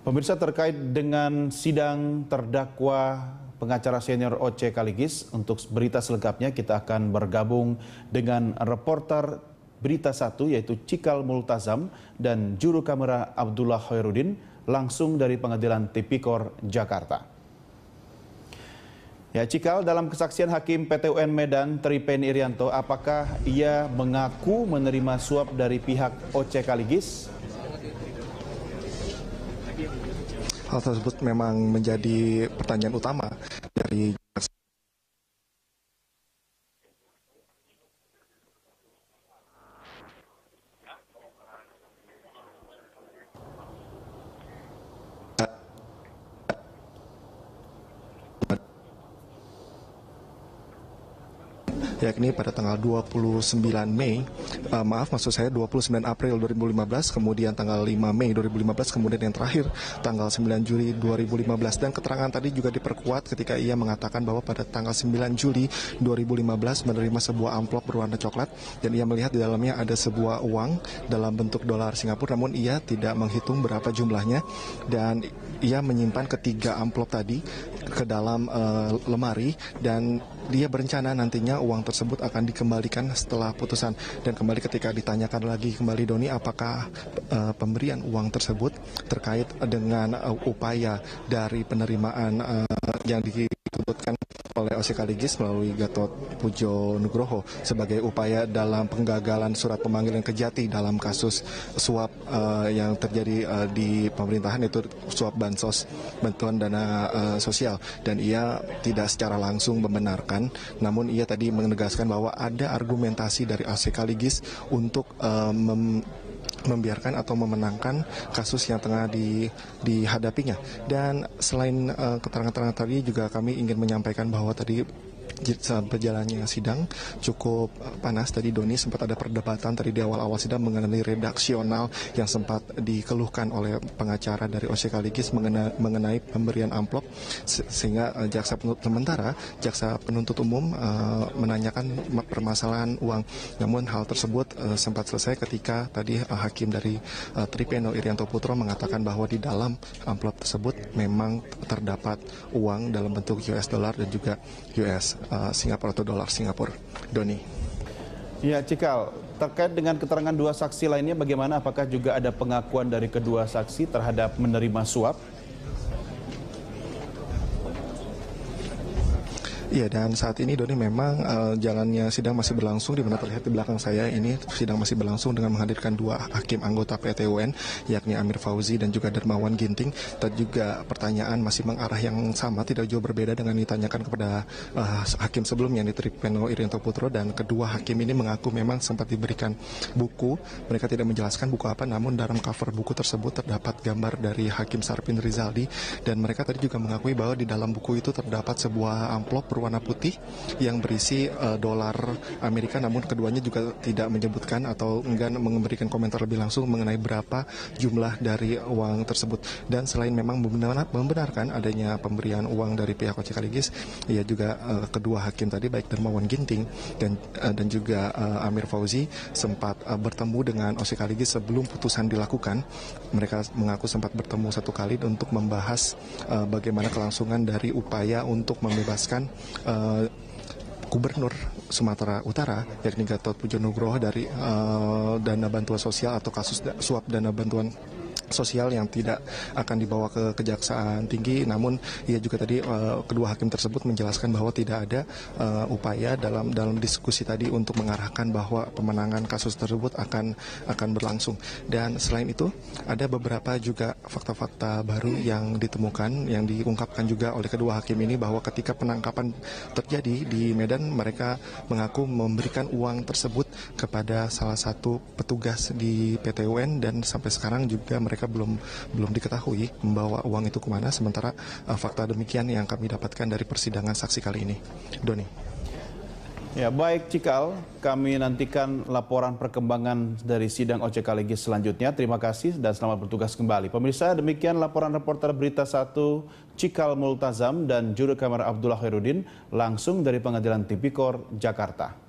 Pemirsa, terkait dengan sidang terdakwa pengacara senior Oce Kaligis, untuk berita selengkapnya kita akan bergabung dengan reporter Berita 1 yaitu Cikal Multazam dan juru kamera Abdullah Hoirudin langsung dari Pengadilan Tipikor Jakarta. Ya, Cikal, dalam kesaksian Hakim PT UN Medan Tripen Irianto, apakah ia mengaku menerima suap dari pihak Oce Kaligis? Hal tersebut memang menjadi pertanyaan utama dari yakni pada tanggal 29 Mei, maksud saya 29 April 2015, kemudian tanggal 5 Mei 2015, kemudian yang terakhir tanggal 9 Juli 2015. Dan keterangan tadi juga diperkuat ketika ia mengatakan bahwa pada tanggal 9 Juli 2015 menerima sebuah amplop berwarna coklat dan ia melihat di dalamnya ada sebuah uang dalam bentuk dolar Singapura, namun ia tidak menghitung berapa jumlahnya dan ia menyimpan ketiga amplop tadi ke dalam lemari dan dia berencana nantinya uang tersebut akan dikembalikan setelah putusan. Dan kembali ketika ditanyakan lagi kembali Doni, apakah pemberian uang tersebut terkait dengan upaya dari penerimaan yang dituntutkan oleh Oce Kaligis melalui Gatot Pujo Nugroho sebagai upaya dalam penggagalan surat pemanggilan Kejati dalam kasus suap yang terjadi di pemerintahan, itu suap bansos, bantuan dana sosial. Dan ia tidak secara langsung membenarkan, namun ia tadi menegaskan bahwa ada argumentasi dari Oce Kaligis untuk membiarkan atau memenangkan kasus yang tengah dihadapinya. Dan selain keterangan-keterangan tadi juga kami ingin menyampaikan bahwa tadi berjalannya sidang cukup panas. Tadi Doni sempat ada perdebatan tadi di awal-awal sidang mengenai redaksional yang sempat dikeluhkan oleh pengacara dari Oce Kaligis mengenai pemberian amplop, sehingga jaksa penuntut umum menanyakan permasalahan uang. Namun hal tersebut sempat selesai ketika tadi hakim dari Tripeno Irianto Putro mengatakan bahwa di dalam amplop tersebut memang terdapat uang dalam bentuk US dollar dan juga US Singapura atau dolar Singapura. Doni. Ya, Cikal, terkait dengan keterangan dua saksi lainnya bagaimana? Apakah juga ada pengakuan dari kedua saksi terhadap menerima suap? Iya, dan saat ini Doni memang jalannya sidang masih berlangsung, di mana terlihat di belakang saya ini sidang masih berlangsung dengan menghadirkan dua hakim anggota PT UN, yakni Amir Fauzi dan juga Darmawan Ginting. Dan juga pertanyaan masih mengarah yang sama, tidak jauh berbeda dengan ditanyakan kepada hakim sebelumnya, yakni Tripeno Irianto Putro. Dan kedua hakim ini mengaku memang sempat diberikan buku. Mereka tidak menjelaskan buku apa, namun dalam cover buku tersebut terdapat gambar dari Hakim Sarpin Rizaldi. Dan mereka tadi juga mengakui bahwa di dalam buku itu terdapat sebuah amplop berwarna putih yang berisi dolar Amerika, namun keduanya juga tidak menyebutkan atau enggan memberikan komentar lebih langsung mengenai berapa jumlah dari uang tersebut. Dan selain memang membenarkan adanya pemberian uang dari pihak Oce Kaligis, ia juga kedua hakim tadi baik Darmawan Ginting dan juga Amir Fauzi sempat bertemu dengan Oce Kaligis sebelum putusan dilakukan. Mereka mengaku sempat bertemu satu kali untuk membahas bagaimana kelangsungan dari upaya untuk membebaskan Gubernur Sumatera Utara, yakni Gatot Pujo Nugroho dari dana bantuan sosial atau kasus suap dana bantuan sosial yang tidak akan dibawa ke Kejaksaan Tinggi. Namun ia juga tadi kedua hakim tersebut menjelaskan bahwa tidak ada upaya dalam diskusi tadi untuk mengarahkan bahwa pemenangan kasus tersebut akan berlangsung. Dan selain itu ada beberapa juga fakta-fakta baru yang ditemukan, yang diungkapkan juga oleh kedua hakim ini, bahwa ketika penangkapan terjadi di Medan, mereka mengaku memberikan uang tersebut kepada salah satu petugas di PT UN dan sampai sekarang juga mereka belum diketahui membawa uang itu kemana. Sementara fakta demikian yang kami dapatkan dari persidangan saksi kali ini. Doni. Ya, baik Cikal, kami nantikan laporan perkembangan dari sidang Oce Kaligis selanjutnya. Terima kasih dan selamat bertugas kembali. Pemirsa, demikian laporan reporter Berita 1 Cikal Multazam dan juru kamera Abdullah Hoirudin langsung dari Pengadilan Tipikor Jakarta.